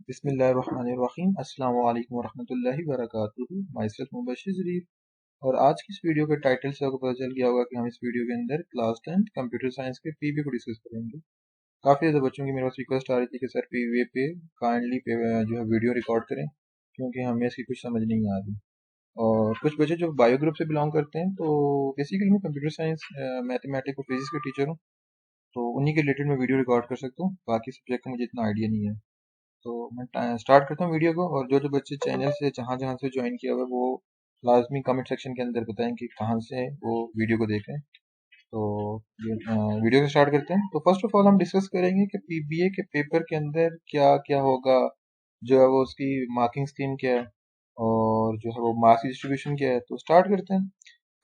बिस्मिल्लाहिर्रहमानिर्रहीम अस्सलाम वालेकुम वरहमतुल्लाहि वबरकातुहू। माइसेल्फ मुबशिर ज़रीफ। और आज की इस वीडियो के टाइटल से आपको पता चल गया होगा कि हम इस वीडियो के अंदर क्लास 10 कंप्यूटर साइंस के पीवीए को डिस्कस करेंगे। काफ़ी ज़्यादा बच्चों की मेरे पास रिक्वेस्ट आ रही थी कि सर पीवीए पे काइंडली जो है वीडियो रिकॉर्ड करें, क्योंकि हमें इसकी कुछ समझ नहीं आ रही। और कुछ बच्चे जो बायो ग्रुप से बिलोंग करते हैं, तो बेसिकली मैं कंप्यूटर साइंस, मैथमेटिक्स और फिजिक्स का टीचर हूँ, तो उन्हीं के रिलेटेड मैं वीडियो रिकॉर्ड कर सकता हूँ। बाकी सब्जेक्ट का मुझे इतना आइडिया नहीं है। तो मैं स्टार्ट करता हूँ वीडियो को। और जो जो बच्चे चैनल से जहाँ जहाँ से ज्वाइन किया हुआ है, वो लाजमी कमेंट सेक्शन के अंदर बताएं कि कहाँ से वो वीडियो को देखें। तो वीडियो को स्टार्ट करते हैं। तो फर्स्ट ऑफ ऑल हम डिस्कस करेंगे कि पीबीए के पेपर के अंदर क्या क्या होगा, जो है वो उसकी मार्किंग स्कीम क्या है, और जो है वो मार्क्स की डिस्ट्रीब्यूशन क्या है। तो स्टार्ट करते हैं।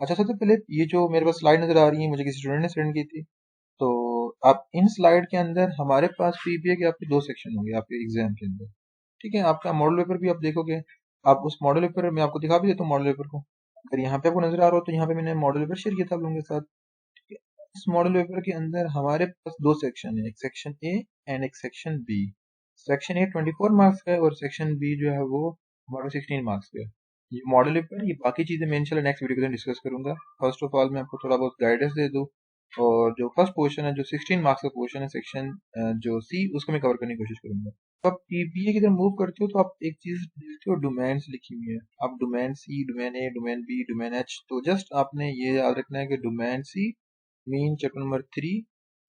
अच्छा, सबसे पहले ये जो मेरे पास स्लाइड नजर आ रही है, मुझे किसी स्टूडेंट ने सेंड की थी। तो आप इन स्लाइड के अंदर हमारे पास पीबीए के आपके दो सेक्शन होंगे आपके एग्जाम के अंदर। ठीक है, आपका मॉडल पेपर भी आप देखोगे। आप उस मॉडल पेपर मैं आपको दिखा भी देता हूँ मॉडल पेपर को। अगर यहाँ पे आपको नजर आ रहा हो तो यहाँ पे मैंने मॉडल पेपर शेयर किया था आप लोगों के साथ। ठीक है? इस मॉडल पेपर के अंदर हमारे पास दो सेक्शन है, एक सेक्शन ए एंड एक section B. Section A 24 marks का है और सेक्शन बी जो है वो हमारा 16 मार्क्स का है। ये मॉडल पेपर, ये बाकी चीजें मैं इंशाल्लाह नेक्स्ट वीडियो के अंदर डिस्कस करूंगा। फर्स्ट ऑफ ऑल मैं आपको थोड़ा बहुत गाइडेंस दे दूँ। और जो फर्स्ट पोर्शन है, जो 16 मार्क्स का पोर्शन है, सेक्शन जो सी, उसको मैं कवर करने की कोशिश करूंगा। तो आप पीपीए की तरफ मूव करते हो तो आप एक चीज देखते हो, डोमेन्स लिखी हुई है। आप डोमेन सी, डोमेन ए, डोमेन बी, डोमेन एच, तो जस्ट आपने ये याद रखना है कि डोमेन सी मीन चैप्टर नंबर 3,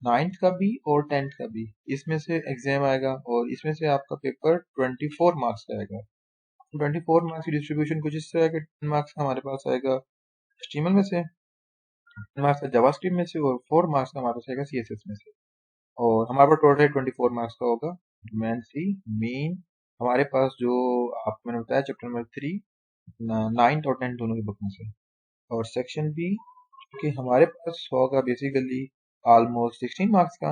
नाइन्थ का भी और 10th का भी, इसमें से एग्जाम आएगा। और इसमें से आपका पेपर 24 मार्क्स का आएगा। 24 मार्क्स की डिस्ट्रीब्यूशन कुछ इस तरह है कि 10 मार्क्स का हमारे पास आएगा HTML में से, 10 मार्क्स का जावास्क्रिप्ट में से, और 4 मार्क्स का हमारे पास आएगा CSS में से। और हमारे पास टोटल 24 मार्क्स का होगा। डोमेन सी, मेन, हमारे पास जो आपको मैंने बताया चैप्टर नंबर 3, नाइन्थ और 10th दोनों के बुक में से। और सेक्शन बी कि हमारे पास होगा बेसिकली ऑलमोस्ट 16 मार्क्स का।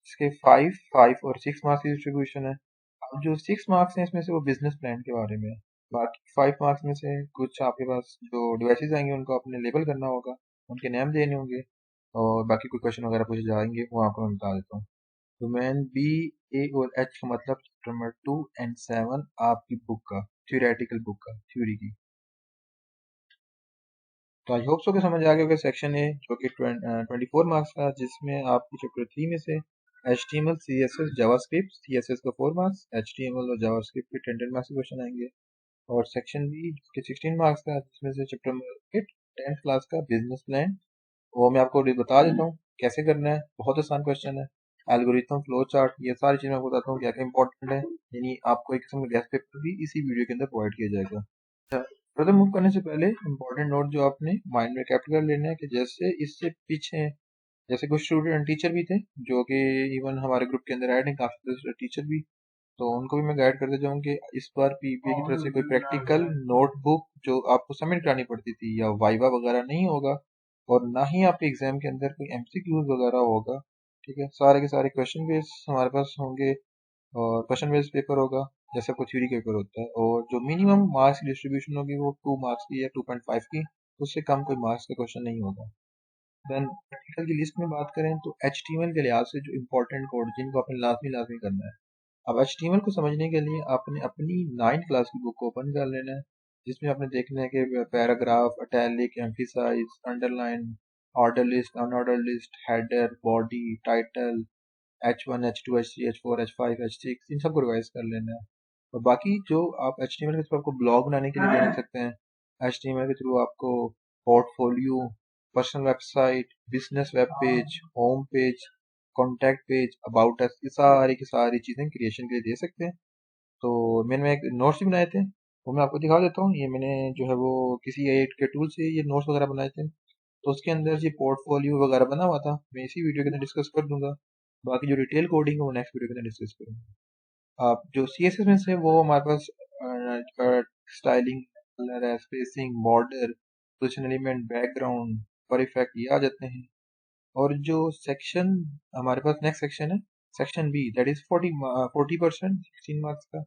इसके 5, 5 और 6 मार्क्स की डिस्ट्रीब्यूशन है। अब जो 6 मार्क्स हैं इसमें से वो बिजनेस प्लान के बारे में है। बाकी 5 मार्क्स में से कुछ आपके पास जो डिवाइसेस आएंगे उनको आपने लेबल करना होगा, उनके नाम देने होंगे, और बाकी कोई क्वेश्चन वगैरह पूछे जाएंगे वो आपको मैं बता देता हूँ। डोमेन बी, ए और एच का मतलब चैप्टर नंबर 2 एंड 7 आपकी बुक का, थ्योरेटिकल बुक का, थ्योरी की। तो आई होप सो कि समझ आ गया होगा। सेक्शन ए जो कि 24 मार्क्स का, जिसमें आपकी चैप्टर 3 में से HTML, CSS, जावास्क्रिप्ट, CSS का 4 मार्क्स, HTML और जावास्क्रिप्ट के 10 मार्क्स के क्वेश्चन आएंगे। और सेक्शन बी जो कि 16 मार्क्स का, जिसमें से चैप्टर नंबर 8, 10th क्लास का बिजनेस प्लान, वो मैं आपको बता देता हूँ कैसे करना है। बहुत आसान क्वेश्चन है। एल्गोरिथम, फ्लो चार्ट, ये सारी चीजें मैं आपको बताता हूँ क्या क्या इंपॉर्टेंट है। यानी आपको एक किस्म का गेस्ट पेपर भी इसी वीडियो के अंदर प्रोवाइड किया जाएगा। फर्दर मूव करने से पहले इंपॉर्टेंट नोट जो आपने माइंड में कैप्चर कर लेना है कि जैसे इससे पीछे, जैसे कुछ स्टूडेंट टीचर भी थे जो कि इवन हमारे ग्रुप के अंदर ऐड हैं, काफी टीचर भी, तो उनको भी मैं गाइड करते जाऊँ कि इस बार पीपीए की तरफ से कोई प्रैक्टिकल नोटबुक जो आपको सबमिट करानी पड़ती थी या वाइवा वगैरह नहीं होगा। और ना ही आपके एग्जाम के अंदर कोई MCQs वगैरह होगा। ठीक है, सारे के सारे क्वेश्चन बेस हमारे पास होंगे, और क्वेश्चन बेस्ड पेपर होगा जैसे आपको थ्योरी का पेपर होता है। और जो मिनिमम मार्क्स की डिस्ट्रीब्यूशन होगी वो 2 मार्क्स की या 2.5 की, उससे कम कोई मार्क्स का क्वेश्चन नहीं होगा। देन प्रैक्टिकल की लिस्ट में बात करें तो HTML के लिहाज से जो इंपॉर्टेंट कोड जिनको आपने लाजमी लाजमी करना है। अब HTML को समझने के लिए आपने अपनी 9th क्लास की बुक को ओपन कर लेना है, जिसमें आपने देखना है कि paragraph, italic, emphasise, underline, order list, unordered list, header, body, title, H1, H2, H3, H4, H5, H6, इन सबको रिवाइज कर लेना है। और बाकी जो आप HTML के थ्रू आपको ब्लॉग बनाने के लिए दे सकते हैं, HTML के थ्रू आपको portfolio, personal website, business web page, home page, contact page, about us, ये सारी की सारी चीज़ें क्रिएशन के लिए दे सकते हैं। तो मैंने एक नोट्स भी बनाए थे, वो मैं आपको दिखा देता हूँ। ये मैंने जो है वो किसी एड के टूल से ये नोट्स वगैरह बनाए थे। तो उसके अंदर ये पोर्टफोलियो वगैरह बना हुआ था, मैं इसी वीडियो के अंदर डिस्कस कर दूंगा। बाकी जो डिटेल कोडिंग है वो नेक्स्ट वीडियो के अंदर डिस्कस करूंगा। आप जो CSS में से वो हमारे पास स्टाइलिंग, कलर है, spacing, border, position element, background, पर इफेक्ट, ये आ जाते हैं। और जो सेक्शन हमारे पास नेक्स्ट सेक्शन है, section B, that is 40%, 16 marks का।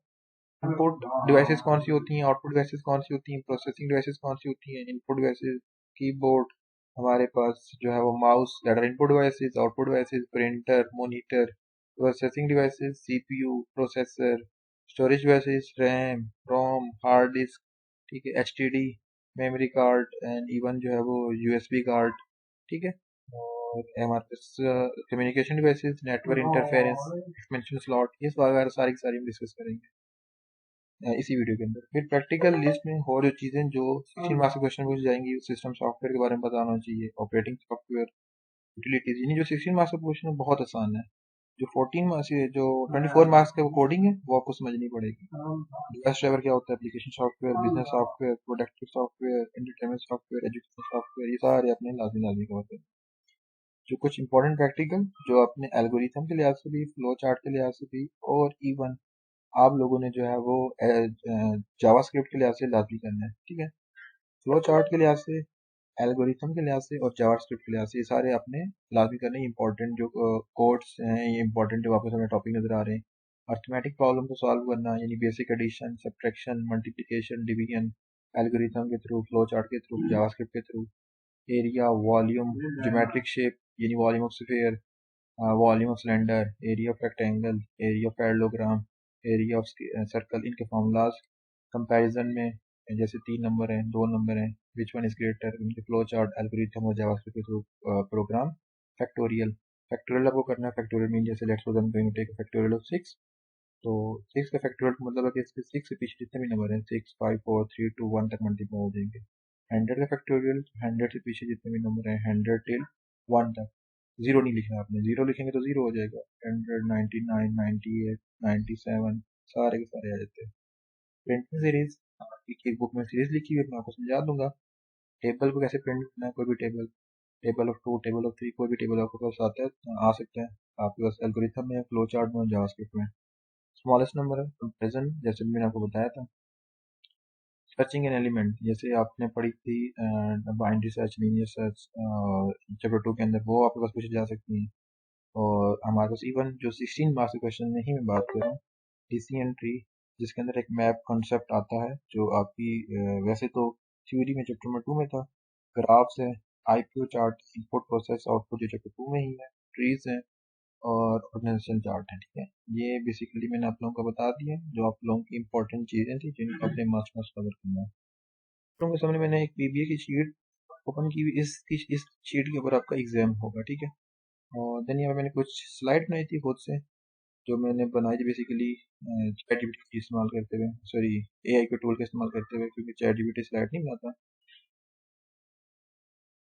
इनपुट डिवाइसेस कौन सी होती हैं, आउटपुट डिवाइसेस कौन सी होती हैं, प्रोसेसिंग डिवाइसेस कौन सी होती हैं, इनपुट डिवाइसेस, कीबोर्ड, हमारे पास जो है वो mouse, that are input devices, output devices, printer, monitor, processing devices, CPU, processor, storage devices, RAM, ROM, hard disk, ठीक है, HDD, memory card and even जो है वो यूएसबी कार्ड, ठीक है। और हमारे पास communication devices, network interference, extension slot, ये वगैरह सारी की सारी हम डिस्कस करेंगे इसी वीडियो के अंदर। फिर प्रैक्टिकल लिस्ट में और जो चीज़ें जो 16 मार्क्स के क्वेश्चन पूछ जाएंगी, सिस्टम सॉफ्टवेयर के बारे में बताना चाहिए, ऑपरेटिंग सॉफ्टवेयर, यूटिलिटीज, यानी जो 16 मार्क्स का क्वेश्चन है बहुत आसान है। जो 14 मार्क्स जो 24 मार्क्स का वो कोडिंग है वो आपको समझनी पड़ेगी। डिवाइस ड्राइवर क्या होता है, application software, business software, productive software, entertainment software, education software, ये सारे अपने लाजमी लाजमी कवर करते हैं। जो कुछ इंपॉर्टेंट प्रैक्टिकल जो अपने एल्गोरिथम के लिहाज से भी, फ्लो चार्ट के लिहाज से भी, और इवन आप लोगों ने जो है वो जावास्क्रिप्ट के लिहाज से लाजमी करना है, ठीक है। फ्लो चार्ट के लिहाज से, एल्गोरिथम के लिहाज से और जावास्क्रिप्ट के लिहाज से, ये सारे अपने लाजमी करने इंपॉर्टेंट जो कोड्स हैं, ये इंपॉर्टेंट जो वापस हमें टॉपिक नजर आ रहे हैं। अर्थमेटिक प्रॉब्लम को सॉल्व करना, यानी basic addition, subtraction, multiplication, division, algorithm के थ्रू, फ्लो चार्ट के थ्रू, जावास्क्रिप्ट के through. Area, volume, geometric shape यानी volume of sphere, volume of cylinder, area of rectangle, area of parallelogram, area of circle, इनके formulas comparison में जैसे 3 number हैं, 2 number हैं, which one is greater, इनके flow chart, algorithm और JavaScript के through program. Factorial, factorial आपको करना है। फैक्टोरियल मीन जैसे let's suppose I am going to take factorial of 6, तो 6 का फैक्टोरियल का मतलब है कि इसके 6 से पीछे जितने भी नंबर हैं, 6, 5, 4, 3, 2, 1 तक मल्टीप्लाई हो जाएंगे। 100 का फैक्टोरियल, 100 से पीछे जितने भी नंबर हैं, 100 टिल 1 तक। जीरो नहीं लिखना आपने, जीरो लिखेंगे तो जीरो हो जाएगा। 100, 99, 98, 97, सारे के सारे आ जाते हैं। प्रिंटिंग सीरीज, एक बुक में सीरीज लिखी हुई है, मैं आपको समझा दूंगा। टेबल को कैसे प्रिंट करना है, कोई भी table, table of 2, table of 3, कोई भी टेबल आपके पास आता है, आ सकते हैं आपके पास एल्गोरिथम में, फ्लो चार्ट में, जावास्क्रिप्ट में। स्मॉलेस्ट नंबर है कंपेरिजन, जैसे मैंने आपको बताया था। सर्चिंग एन एलिमेंट, जैसे आपने पढ़ी थी binary search, linear search chapter 2 के अंदर, वो आपके पास पूछी जा सकती है। और हमारे पास इवन जो 16 मार्क्स के क्वेश्चन में ही मैं बात कर रहा हूँ, डीसीएन ट्री, जिसके अंदर एक मैप कॉन्सेप्ट आता है, जो आपकी वैसे तो थ्योरी में चैप्टर नंबर 2 में था। ग्राफ्स है, IPO chart, input process output, जो चैप्टर 2 में ही है। ट्रीज है और ऑर्गेनाइजेशन चार्ट है, ठीक है। ये बेसिकली मैंने आप लोगों को बता दिया जो आप लोगों की इंपॉर्टेंट चीजें थी जिनको अपने मार्क्स में कवर करना है। तो मेरे सामने मैंने एक पीबीए की शीट ओपन की हुई, इस शीट के ऊपर आपका एग्जाम होगा, ठीक है। और देन यहाँ पे मैंने कुछ स्लाइड बनाई थी खुद से, जो मैंने बनाई थी बेसिकली चैट जीपीटी इस्तेमाल करते हुए, सॉरी एआई के टूल का इस्तेमाल करते हुए, क्योंकि चैट जीपीटी स्लाइड नहीं बनाता।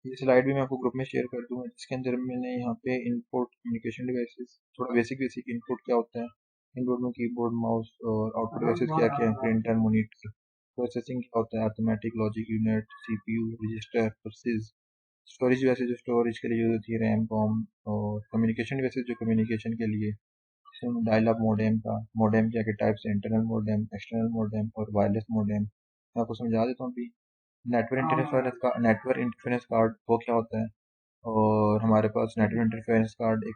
ये स्लाइड भी मैं आपको ग्रुप में शेयर कर दूंगा, जिसके अंदर मैंने यहाँ पे इनपुट, कम्युनिकेशन डिवाइसेस, थोड़ा बेसिक बेसिक इनपुट क्या होता है, इनपुट में कीबोर्ड, माउस, और आउटपुट डिवाइसेस क्या क्या है, प्रिंटर, मॉनिटर, प्रोसेसिंग क्या होता है, arithmetic, logic unit, CPU, register, process, storage devices जो स्टोरेज के लिए यूज होती है, रैम, रोम, और कम्युनिकेशन डिवाइसेस जो कम्युनिकेशन के लिए, डायल अप मोडेम का, मोडेम क्या के टाइप्स है, इंटरनल मोडेम, एक्सटर्नल मोडेम और वायरलेस मोडेम। मैं आपको समझा देता हूँ अभी। नेटवर्क इंटरफेरेंस कार्ड वो क्या होता है, और हमारे पास नेटवर्क इंटरफेरेंस कार्ड एक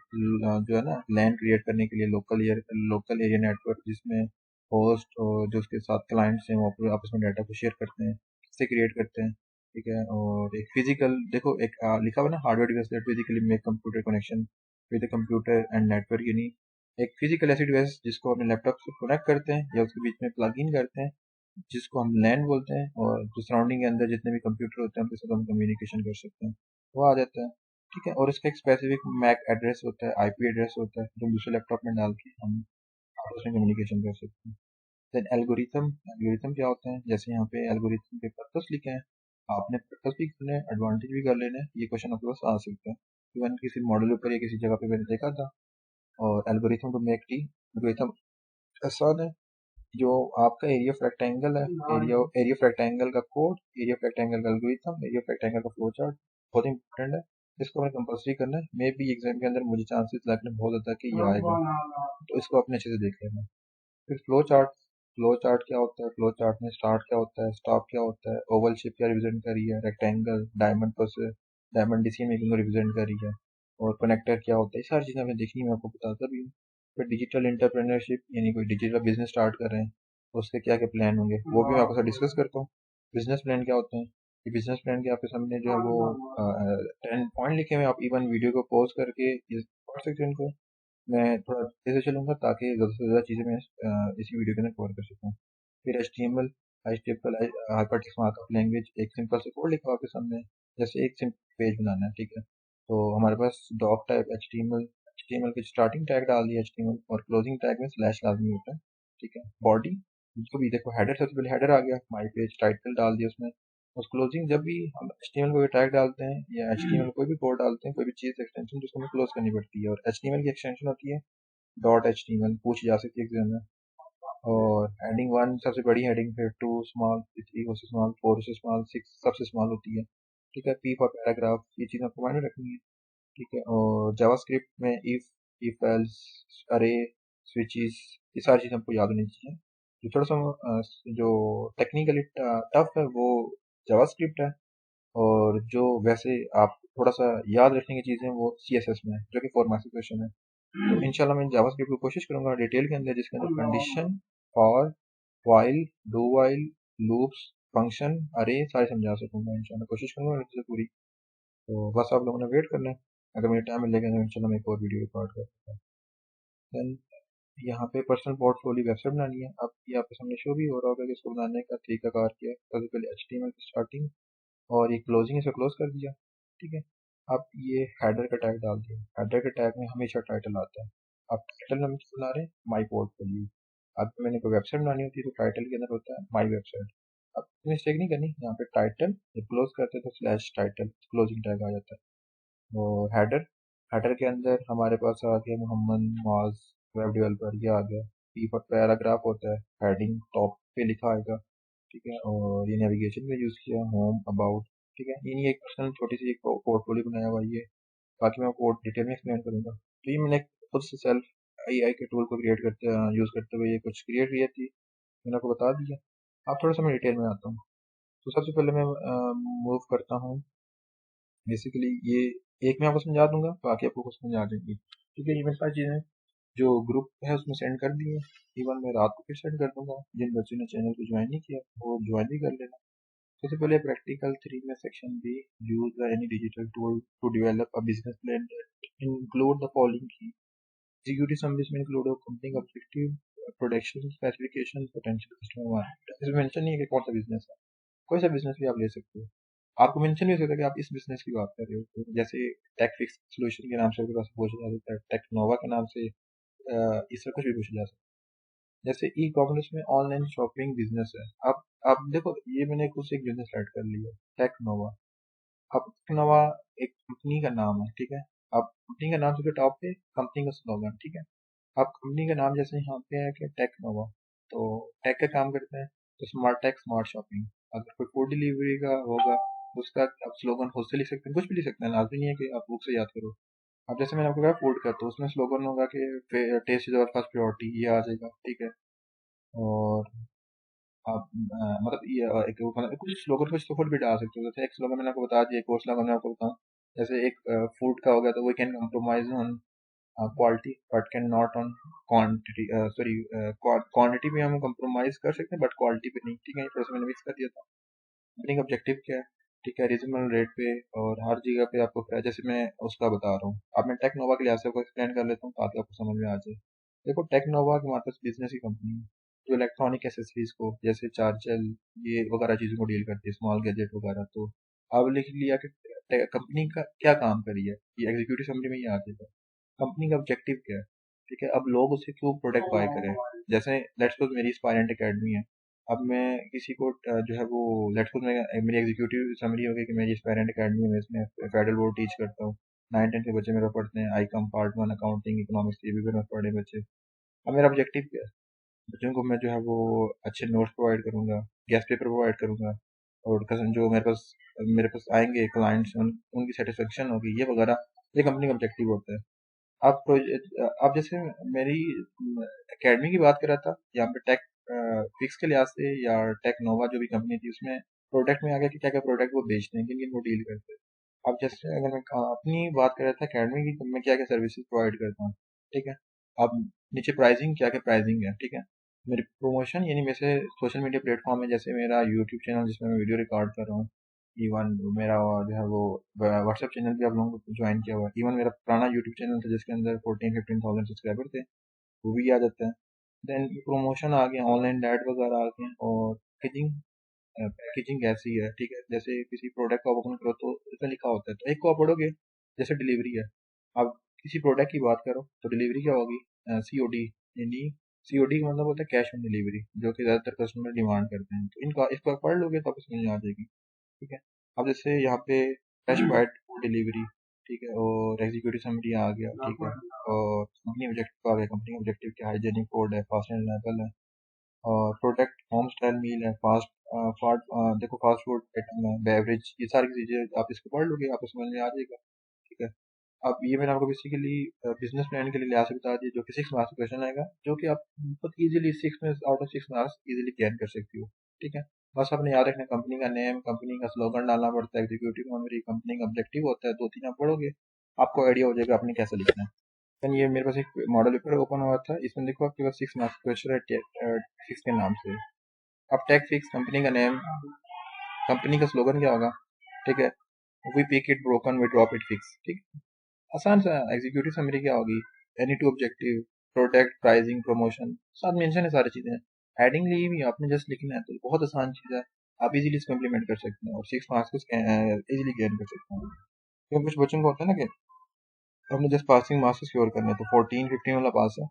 जो है ना, लैन क्रिएट करने के लिए, लोकल एरिया नेटवर्क, जिसमें होस्ट और जो उसके साथ क्लाइंट्स हैं वो आपस में डाटा को शेयर करते हैं, इससे क्रिएट करते हैं, ठीक है। और एक फिजिकल, देखो एक लिखा हुआ ना, hardware device that physically make computer connection with computer and network, यानी एक फिजिकल ऐसी डिवाइस जिसको अपने लैपटॉप से कनेक्ट करते हैं या उसके बीच में प्लग इन करते हैं, जिसको हम लैन बोलते हैं, और जो सराउंडिंग के अंदर जितने भी कंप्यूटर होते हैं उनके साथ हम कम्युनिकेशन कर सकते हैं, वो आ जाता है, ठीक है। और इसका एक स्पेसिफिक मैक एड्रेस होता है, आईपी एड्रेस होता है, जो दूसरे लैपटॉप में डाल के हम आपस में कम्युनिकेशन कर सकते हैं। देन एल्गोरिथम, एल्गोरिथम क्या होते हैं, जैसे यहाँ पे एल्गोरिथम के पर्पस लिखे हैं, आपने पर्पस भी करना है, एडवांटेज भी कर लेना है, ये क्वेश्चन आपके पास आ सकता है। इवन किसी मॉडल ऊपर या किसी जगह पे मैंने देखा था। और algorithm to make tea, algorithm आसान है। जो आपका एरिया ऑफ रेक्टेंगल है, एरिया ऑफ रेक्टेंगल का कोड, एरिया ऑफ रेक्टेंगल का एल्गोरिथम, एरिया ऑफ रेक्टेंगल का फ्लो चार्ट, बहुत इंपॉर्टेंट है। इसको हमें कंपल्सरी करना है, मे बी एग्जाम के अंदर मुझे चांसेस लगने बहुत ज़्यादा कि ये आएगा, तो इसको अपने अच्छे से देख लेना। फिर फ्लो चार्ट, फ्लो चार्ट क्या होता है, फ्लो चार्ट में स्टार्ट क्या होता है, स्टॉप क्या होता है, ओवल शेप क्या रिप्रेजेंट कर रही है, rectangle, diamond process, diamond decision making को रिप्रेजेंट कर रही है, और कनेक्टर क्या होता है, ये सारी चीज़ें हमें देखनी है, मैं आपको बताता भी हूँ। फिर डिजिटल इंटरप्रेन्योरशिप, यानी कोई डिजिटल बिजनेस स्टार्ट कर रहे हैं, उसके क्या क्या प्लान होंगे, वो भी मैं आपके साथ डिस्कस करता हूँ। बिजनेस प्लान क्या होते हैं, ये बिजनेस प्लान के आपके सामने जो है वो 10 पॉइंट लिखे हुए हैं, आप इवन वीडियो को पॉज करके पढ़ सकते हैं इनको। मैं थोड़ा तेज़ी से चलूँगा ताकि ज़्यादा से ज़्यादा चीज़ें मैं इसी वीडियो के अंदर कवर कर सकूँ। फिर HTML HTML hypertext markup language, एक सिंपल सा कोड लिखा हुआ आपके सामने, जैसे एक सिंपल पेज बनाना है, ठीक है। तो हमारे पास डॉक टाइप HTML के स्टार्टिंग टैग डाल दिया HTML, और क्लोजिंग टैग में स्लैश लाजमी होता है, ठीक है। बॉडी जो भी देखो, हेडर सबसे पहले हेडर आ गया, माई पेज टाइटल डाल दिया उसमें। और क्लोजिंग, जब भी हम HTML को टैग डालते हैं या HTML कोई भी कोड डालते हैं, कोई भी चीज़ एक्सटेंशन, तो उसको हमें क्लोज करनी पड़ती है। और HTML की एक्सटेंशन होती है .html, पूछी जा सकती है एग्जाम में। और हेडिंग 1 सबसे बड़ी हेडिंग, फिर 2 स्मॉल, 3 से स्मॉल, 4 से स्मॉल, 6 सबसे स्मॉल होती है, ठीक है। P फॉर पैराग्राफ, ये चीज़ आपको माइंड में रखनी है, ठीक है। और जावास्क्रिप्ट में इफ एल्स, अरे, स्विचेस, ये सारी चीज़ हमको याद होनी चाहिए। जो थोड़ा सा जो टेक्निकली टफ है वो जावास्क्रिप्ट है, और जो वैसे आप थोड़ा सा याद रखने की चीज़ें वो CSS में है, जो कि 4 मार्क्स का क्वेश्चन है। तो इंशाल्लाह मैं जावास्क्रिप्ट की कोशिश करूंगा डिटेल के अंदर, जिसके अंदर condition, for, while, do while, loops, function, अरे, सारे समझा सकूंगा। इंशाल्लाह कोशिश करूंगा मेरे से पूरी। तो बस आप लोगों ने वेट करना है, अगर मुझे टाइम मिलेगा तो इंशाल्लाह मैं एक और वीडियो रिकॉर्ड करूँगा। देन यहाँ पे पर्सनल पोर्टफोलियो वेबसाइट बनानी है। अब ये आपके सामने शो भी हो रहा होगा कि इसको बनाने का तरीकाकार क्या है। सबसे पहले HTML की स्टार्टिंग, और ये क्लोजिंग, इसे क्लोज कर दिया, ठीक है। अब ये हेडर का टैग डाल दिया, हेडर के टैग में हमेशा टाइटल आता है। अब टाइटल हम क्या बना रहे हैं, माई पोर्टफोलियो। अब मैंने कोई वेबसाइट बनानी होती है तो टाइटल के अंदर होता है माई वेबसाइट। अब मिस्टेक नहीं करनी, यहाँ पे टाइटल जब क्लोज करते हैं तो स्लैश टाइटल क्लोजिंग टैग आ जाता है। और हेडर, हेडर के अंदर हमारे पास आ गया मोहम्मद मुआज, वेब डेवलपर, ये आ गया। पी फॉर पैराग्राफ होता है, हेडिंग टॉप पे लिखा आएगा, ठीक है। और ये नेविगेशन में यूज़ किया, होम, अबाउट, ठीक है। ये एक पर्सनल छोटी सी एक पोर्टफोलियो बनाया हुआ है ये। बाकी मैं कोड डिटेल में एक्सप्लेन करूंगा। तो ये मैंने खुद से सेल्फ AI के टूल को क्रिएट करते यूज़ करते हुए ये कुछ क्रिएट किया थी, मैंने आपको बता दिया। अब थोड़ा सा मैं डिटेल में आता हूँ। तो सबसे पहले मैं मूव करता हूँ, बेसिकली ये एक मैं आपको समझा दूंगा, बाकी आपको कुछ समझा देंगे, ठीक है। ये मेरे पास चीज़ें जो ग्रुप है उसमें सेंड कर दिए। इवन मैं रात को फिर सेंड कर दूंगा, जिन बच्चों ने चैनल को ज्वाइन नहीं किया वो ज्वाइन भी कर लेना। सबसे पहले प्रैक्टिकल 3 में section B, use any digital tool to develop a business plan that include the following की एग्जीक्यूटिव समरीज में include company objective, production specification, potential customer market. इसमें मेंशन नहीं है कि कौन सा बिजनेस है, कोई सा बिजनेस भी आप ले सकते हो। आपको मेंशन नहीं हो सकता कि आप इस बिजनेस की बात कर रहे हो। तो जैसे टेक फिक्स सोल्यूशन के नाम से आपके पास पूछा जा सकता है, टेक्नोवा के नाम से इससे कुछ भी पूछा जा सकता है। जैसे ई कॉमर्स में ऑनलाइन शॉपिंग बिजनेस है। आप देखो, ये मैंने खुद से एक बिजनेस ऐड कर लिया, टेक्नोवा। अब टेक्नोवा एक कंपनी का नाम है, ठीक है। अब कंपनी का नाम सबसे टॉप पे, कंपनी का स्लोगन, ठीक है। अब कंपनी का नाम जैसे यहाँ पे है कि टेक्नोवा, तो टेक का काम करते हैं, तो स्मार्ट टेक स्मार्ट शॉपिंग। अगर कोई फूड डिलीवरी का होगा, उसका आप स्लोगन खुद से लिख सकते हैं, कुछ भी लिख सकते हैं, लाजमी नहीं है कि आप बुक से याद करो। अब जैसे मैंने आपको कहा फूड का, तो उसमें स्लोगन होगा कि taste is our first priority, ये आ जाएगा, ठीक है। और आप मतलब ये एक मतलब कुछ स्लोगन, कुछ तो खुद भी डाल सकते हो। जैसे एक स्लोगन मैंने आपको बता दिया, एक और स्लोगन मैं आपको बताऊँ। जैसे एक फूड का हो गया, तो we can compromise on quality but can not on quantity, sorry, quantity भी हम कम्प्रोमाइज कर सकते हैं बट क्वालिटी पे नहीं, ठीक है। ये थोड़ा सा मैंने मिक्स कर दिया था। बिलिंग ऑब्जेक्टिव क्या है, ठीक है, रीजनेबल रेट पे, और हर जगह पे आपको क्या, जैसे मैं उसका बता रहा हूँ। अब मैं टेक्नोवा के लिहाज से आपको एक्सप्लेन कर लेता हूँ ताकि आपको समझ में आ जाए। देखो, टेक्नोवा की हमारे पास बिजनेस की कंपनी है, जो इलेक्ट्रॉनिक एसेसरीज को, जैसे चार्जर, ये वगैरह चीज़ों को डील करती है, स्मॉल गैजेट वगैरह। तो अब लिख लिया कि कंपनी का क्या काम करी है, ये एग्जीक्यूटिव समरी में ही आ जाएगा। कंपनी का ऑब्जेक्टिव क्या है, ठीक है। अब लोग उससे क्यों प्रोडक्ट बाय करें। जैसे लेट्स सपोज मेरी स्पायरेंट एकेडमी है। अब मैं किसी को जो है वो, लेट्स सपोज मैं, मेरी एग्जीक्यूटिव समरी होगी कि मैं ये स्पायरेंट एकेडमी में इसमें फेडरल बोर्ड टीच करता हूँ। 9 10 के बच्चे मेरे पास पढ़ते हैं, आई कम पार्ट 1 अकाउंटिंग इकोनॉमिक्स, ये भी मेरे पढ़े बच्चे। अब मेरा ऑब्जेक्टिव क्या है, बच्चों को मैं जो है वो अच्छे नोट्स प्रोवाइड करूंगा, गेस्ट पेपर प्रोवाइड करूंगा, और जो मेरे पास आएंगे क्लाइंट्स, उनकी सेटिस्फेक्शन होगी, ये वगैरह, ये कंपनी का ऑब्जेक्टिव होता है। आप जैसे मेरी एकेडमी की बात कर रहा था, यहाँ पे टेक फिक्स के लिहाज से, या टेक नोवा जो भी कंपनी थी, उसमें प्रोडक्ट में आ गया कि क्या क्या प्रोडक्ट वो बेचते हैं, किन किन वो डील करते हैं। अब जैसे अगर मैं अपनी बात कर रहा था एकेडमी की, तो मैं क्या क्या सर्विसेज प्रोवाइड करता हूँ, ठीक है। अब नीचे प्राइसिंग, क्या क्या प्राइसिंग है, ठीक है। मेरी प्रमोशन, यानी मेरे से सोशल मीडिया प्लेटफॉर्म है, जैसे मेरा यूट्यूब चैनल जिसमें मैं वीडियो रिकॉर्ड कर रहा हूँ, इवन मेरा जो है वो व्हाट्सएप चैनल भी आप लोगों को ज्वाइन किया हुआ है। इवन मेरा पुराना यूट्यूब चैनल था जिसके अंदर 14-15,000 सब्सक्राइबर थे, वो भी आ जाता है। देन प्रमोशन आ गया, ऑनलाइन ऐड वगैरह आ गए, और पैकेजिंग। पैकेजिंग कैसी है, ठीक है, जैसे किसी प्रोडक्ट को आप ओपन करो तो इसमें लिखा होता है, तो एक को आप पढ़ोगे, जैसे डिलीवरी है, आप किसी प्रोडक्ट की बात करो तो डिलीवरी क्या होगी, COD, यानी COD का मतलब होता है कैश ऑन डिलीवरी, जो कि ज़्यादातर कस्टमर डिमांड करते हैं। तो इनका इसको आप पढ़ लोगे तो आपको समझ में आ जाएगी, ठीक है। अब जैसे यहाँ पे कैश बाइट डिलीवरी, ठीक है, और एग्जीक्यूटिव समरी आ गया, ठीक है, और कंपनी ऑब्जेक्टिव आ गया, कंपनी ऑब्जेक्टिव क्या, हाइजेनिक फूड है, फास्ट एंड रिलायबल है, और प्रोडक्ट होम स्टाइल मील है, फास्ट देखो फास्ट फूड आइटम है, बेवरेज, ये सारी चीज़ें आप इसको पढ़ लोगे, आपको समझ में आ जाएगा, ठीक है। अब ये मैंने आपको बेसिकली बिजनेस प्लान के लिए लिहाज से बता दिया, जो कि 6 मार्क्स का क्वेश्चन आएगा, जो कि आप बहुत इजीली 6 में out of 6 marks easily gain कर सकती हो, ठीक है। बस आपने याद रखना, कंपनी का नेम, कंपनी का स्लोगन डालना पड़ता है, एग्जीक्यूटिव मेमोरी, कंपनी का ऑब्जेक्टिव होता है, 2-3 आप पढ़ोगे, आपको आइडिया हो जाएगा आपने कैसे लिखना है। देन ये मेरे पास एक मॉडल पेपर ओपन हुआ था, इसमें देखो आपके पास 6 मार्क्स क्वेश्चन है फिक्स के नाम से। अब टैग फिक्स, कंपनी का नेम, कंपनी का स्लोगन क्या होगा, ठीक है, we pick it broken we drop it fix, ठीक है। आसान सा। एग्जीक्यूटिव समरी क्या होगी, any two objective, product, pricing, promotion, साथ मेंशन है सारी चीजें। हेडिंग ली हुई आपने जस्ट लिखना है, तो बहुत आसान चीज है, आप इजीली इसको इम्प्लीमेंट कर सकते हैं और 6 मार्क्स को इजीली गेन कर सकते हैं। क्योंकि कुछ बच्चों को होता है ना कि हमने जस्ट पासिंग मार्क्स सिक्योर करने हैं, तो 14-15 वाला पास है,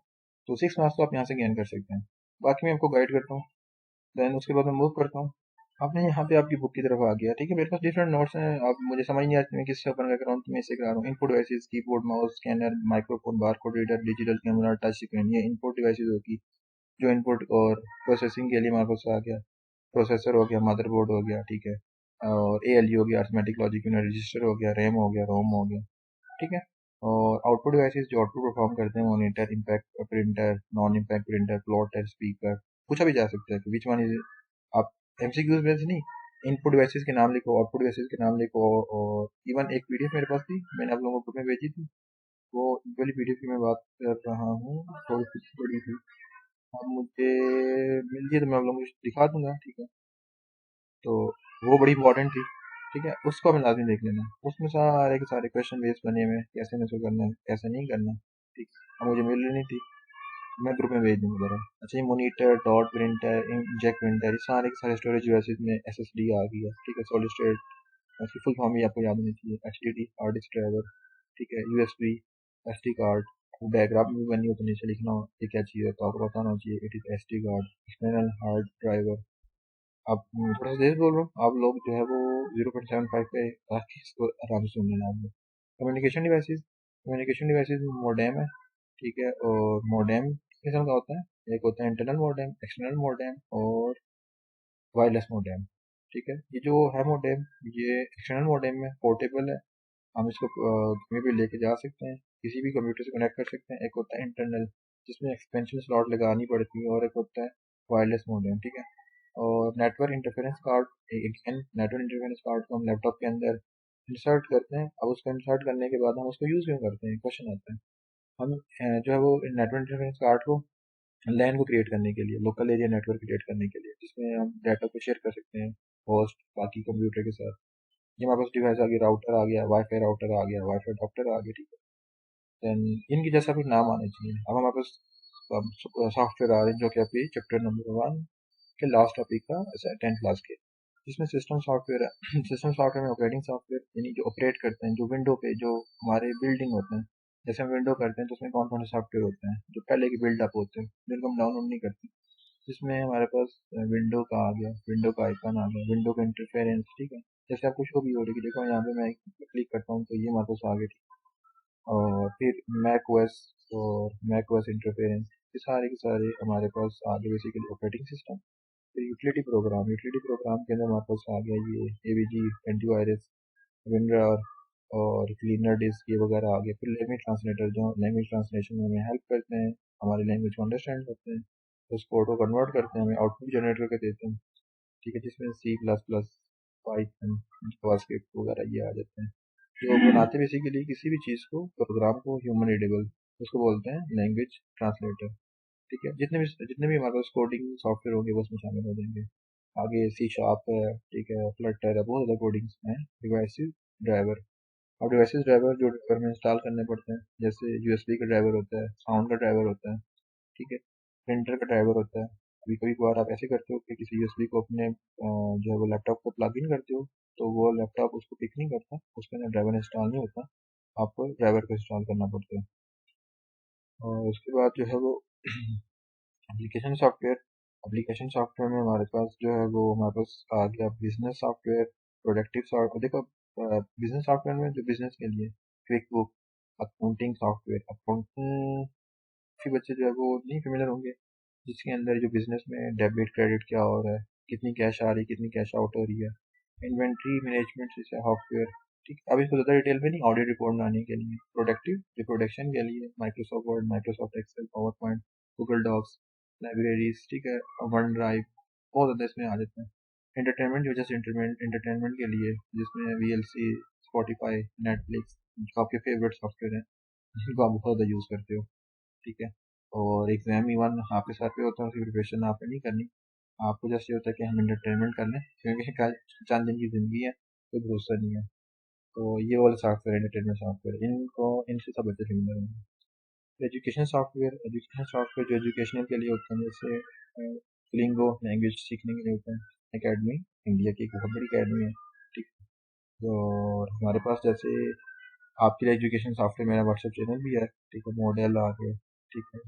तो 6 मार्क्स तो आप यहाँ से गेन कर सकते हैं। बाकी मैं आपको गाइड करता हूँ, देन उसके बाद मैं मूव करता हूँ। आपने यहाँ पे आपकी बुक की तरफ आ गया, ठीक है, मेरे पास डिफरेंट नोट्स हैं, अब मुझे समझ नहीं आती मैं किससे ओपन कर रहा हूँ, तो मैं इसे करा रहा हूँ। Input devices, keyboard, mouse, scanner, microphone, barcode reader, digital camera, touch screen, ये इनपुट डिवाइसेस होगी, जो इनपुट और प्रोसेसिंग के लिए हमारे पास आ गया। प्रोसेसर हो गया, मदरबोर्ड हो गया, ठीक है, और ALU हो गया, अर्थमेटिक लॉजिक यूनिट, रजिस्टर हो गया, रैम हो गया, रोम हो गया, ठीक है। और आउटपुट डिवाइसेस जो आउटपुट परफॉर्म करते हैं, monitor, impact printer, non impact printer, plotter, speaker, पूछा भी जा सकता है कि विच वन इज, आप MCQs में से नहीं, इनपुट डिवाइसेस के नाम लिखो, आउटपुट डिवाइसेस के नाम लिखो, और इवन एक PDF मेरे पास थी, मैंने आप लोगों को ग्रुप में भेजी थी, वो वाली PDF की मैं बात कर रहा हूँ, थोड़ी सी बड़ी थी, अब मुझे मिल गई तो मैं आप लोगों को दिखा दूंगा, ठीक है। तो वो बड़ी इंपॉर्टेंट थी, ठीक है, उसको हमें लाजमी देख लेना, उसमें सारे के सारे क्वेश्चन बेस बने हुए हैं, कैसे में इसको करना है, कैसे नहीं करना, ठीक। अब मुझे मिल रही थी, मैं ग्रुप में भेज दूंगा ज़रा। अच्छा, ये monitor, dot printer, inkjet printer, ये सारे के सारे स्टोरेज डिवाइसेस में SSD आ गई है, ठीक है, सॉलिड स्टेट, इसकी फुल फॉर्म भी आपको याद होनी चाहिए, HDD, हार्ड डिस्क ड्राइवर, ठीक है, USB, SD कार्ड, डायग्राम भी बनी हो तो नीचे लिखना हो ये क्या चीज़ है, तो आपको बताना चाहिए it is SD card, external hard driver. अब थोड़ा सा तेज बोल रहा हूँ, आप लोग जो है वो 0.75 पे ताकि इसको आराम से सुन लेना आप लोग। कम्युनिकेशन डिवाइसेस मोडेम है, ठीक है, और मोडेम किस्म का होता है, एक होता है इंटरनल मोडेम, एक्सटर्नल मोडेम, और वायरलेस मोडेम, ठीक है। ये जो है मोडेम, ये एक्सटर्नल मोडेम में पोर्टेबल है, हम इसको कहीं भी लेके जा सकते हैं, किसी भी कंप्यूटर से कनेक्ट कर सकते हैं। एक होता है इंटरनल, जिसमें एक्सपेंशन स्लॉट लगानी पड़ती है, और एक होता है वायरलेस मोडेम, ठीक है। और network interference card, network interference card को हम लैपटॉप के अंदर इंसर्ट करते हैं। अब उसको इंसर्ट करने के बाद हम उसको यूज़ क्यों करते हैं, क्वेश्चन आता है। हम जो है वो नेटवर्क इंटरफेरेंस कार्ड को लैन को क्रिएट करने के लिए, लोकल एरिया नेटवर्क क्रिएट करने के लिए, जिसमें हम डाटा को शेयर कर सकते हैं होस्ट बाकी कंप्यूटर के साथ। ये हमारे पास डिवाइस आ गया, राउटर आ गया, वाईफाई राउटर आ गया, वाईफाई अडॉप्टर आ गया, ठीक है। देन इनकी जैसा भी नाम आने चाहिए। अब हमारे पास सॉफ्टवेयर आ रहे हैं, जो कि आपकी चैप्टर नंबर 1 के लास्ट टॉपिक का, ऐसा 10th क्लास के, जिसमें सिस्टम सॉफ्टवेयर है। सिस्टम सॉफ्टवेयर में ऑपरेटिंग सॉफ्टवेयर, यानी जो ऑपरेट करते हैं, जो विंडो पे जो हमारे बिल्डिंग होते हैं, जैसे हम विंडो करते हैं तो उसमें कौन कौन से सॉफ्टवेयर होते हैं जो पहले के बिल्डअप होते हैं, जिनको हम डाउनलोड नहीं करते, जिसमें हमारे पास विंडो का आ गया, विंडो का आइकन आ गया, विंडो का इंटरफेरेंस, ठीक है। जैसे आपको शो भी हो रही है कि देखो यहाँ पे मैं क्लिक करता हूँ तो ये हमारे पास आ गया, ठीक है। और फिर मैक ओएस और मैक ओएस इंटरफेरेंस, ये सारे के सारे हमारे पास आ गए बेसिकली ऑपरेटिंग सिस्टम। फिर यूटिलिटी प्रोग्राम के अंदर हमारे पास आ गया ये AVG, एंटीवायरस, विनरार, और क्लीनर डिस्क, ये वगैरह आ गया। फिर लैंग्वेज ट्रांसलेटर, जो लैंग्वेज ट्रांसलेशन में हमें हेल्प करते हैं, हमारी लैंग्वेज को अंडरस्टैंड करते हैं, उस कोड को कन्वर्ट करते हैं, हमें आउटपुट जनरेट करके देते हैं, ठीक है, जिसमें C++, पाइथन, जावास्क्रिप्ट वगैरह ये आ जाते हैं, जो बनाते बेसिकली किसी भी चीज़ को, प्रोग्राम को ह्यूमन रीडेबल, उसको बोलते हैं लैंग्वेज ट्रांसलेटर, ठीक है। जितने भी हमारे पास कोडिंग सॉफ्टवेयर होंगे वो उसमें शामिल हो जाएंगे। आगे सी शार्प है, ठीक है, फ्लटर है, बहुत ज़्यादा कोडिंग्स में डिवाइसेस ड्राइवर। और डिवाइसेस ड्राइवर जो ड्राइवर में इंस्टॉल करने पड़ते हैं, जैसे यूएसबी का ड्राइवर होता है, साउंड का ड्राइवर होता है, ठीक है, प्रिंटर का ड्राइवर होता है। कभी कभी कभार आप ऐसे करते हो कि किसी यूएसबी को अपने जो है वो लैपटॉप को प्लग इन करते हो, तो वो लैपटॉप उसको पिक नहीं करता, उसके अंदर ड्राइवर इंस्टॉल नहीं होता, आपको ड्राइवर को इंस्टॉल करना पड़ता है। और उसके बाद जो है वो एप्लीकेशन सॉफ्टवेयर। एप्लीकेशन सॉफ्टवेयर में हमारे पास जो है वो हमारे पास आ गया बिजनेस सॉफ्टवेयर, प्रोडक्टिव सॉफ्टवेयर। देखो बिजनेस सॉफ्टवेयर में जो बिजनेस के लिए quick book, accounting software, accounting काफ़ी बच्चे जो है वो नहीं फेमिलियर होंगे, जिसके अंदर जो बिजनेस में डेबिट क्रेडिट क्या हो रहा है, कितनी कैश आ रही है, कितनी कैश आउट हो रही है, इन्वेंट्री मैनेजमेंट जैसे सॉफ्टवेयर। ठीक, अब इसको ज़्यादा डिटेल में नहीं, ऑडियो रिपोर्ट बनाने के लिए, प्रोडक्टिव रिप्रोडक्शन के लिए Microsoft Word, Microsoft Excel, PowerPoint, Google Docs, libraries, ठीक है, वन ड्राइव, बहुत ज़्यादा इसमें आ जाते हैं। एंटरटेनमेंट जो जैसे एंटरटेनमेंट के लिए, जिसमें VLC, स्पॉटिफाई, नेटफ्लिक्स, जो आपके फेवरेट सॉफ्टवेयर हैं जिनको आप बहुत ज़्यादा यूज़ करते हो, ठीक है। और एग्जाम इवन आपके सर पे होता है, उसकी प्रिपरेशन आपने नहीं करनी, आपको जैसे ये होता है कि हम एंटरटेनमेंट कर लें, क्योंकि कल चंद दिन की ज़िंदगी है, कोई भरोसा नहीं है। तो ये वाले सॉफ्टवेयर, एंटरटेनमेंट सॉफ्टवेयर, इनको इनसे सब बच्चे फेमिलियर होंगे। एजुकेशन सॉफ्टवेयर जो एजुकेशनल के लिए होते हैं, जैसे फ्लिंगो लैंग्वेज सीखने के लिए होते हैं, एकेडमी, इंडिया की एक बहुत बड़ी अकेडमी है, ठीक। और हमारे पास जैसे आपके लिए एजुकेशन सॉफ्टवेयर मेरा व्हाट्सएप चैनल भी है, ठीक है, मॉडल आ गया, ठीक है,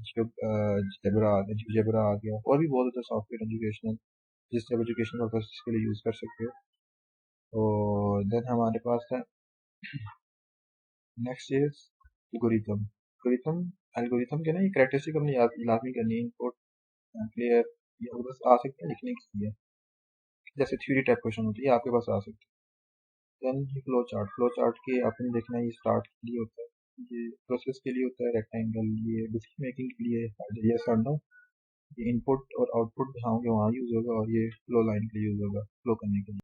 जेबरा आ गया, जेबरा आ गया, और भी बहुत ज़्यादा सॉफ्टवेयर एजुकेशनल, जिससे आप एजुकेशन पर्पज के लिए यूज़ कर सकते हो। और देन हमारे पास है नेक्स्ट इज एल्गोरिथम। एल्गोरिथम के ना ये करेक्टरिस्टिक हमने याद लाजमी करनी है, इनपुट, क्लियर, ये आपके पास आ सकता है लिखने के लिए, जैसे थ्योरी टाइप क्वेश्चन होती है, ये आपके पास आ सकता है। देन फ्लो चार्ट के आपने देखना है, ये स्टार्ट के लिए होता है, ये प्रोसेस के लिए होता है, रेक्टेंगल ये डिसीजन मेकिंग के लिए, यस और नो, ये इनपुट और आउटपुट जहाँ होंगे वहाँ यूज़ होगा, और ये फ्लो लाइन के लिए यूज़ होगा, फ्लो करने के लिए।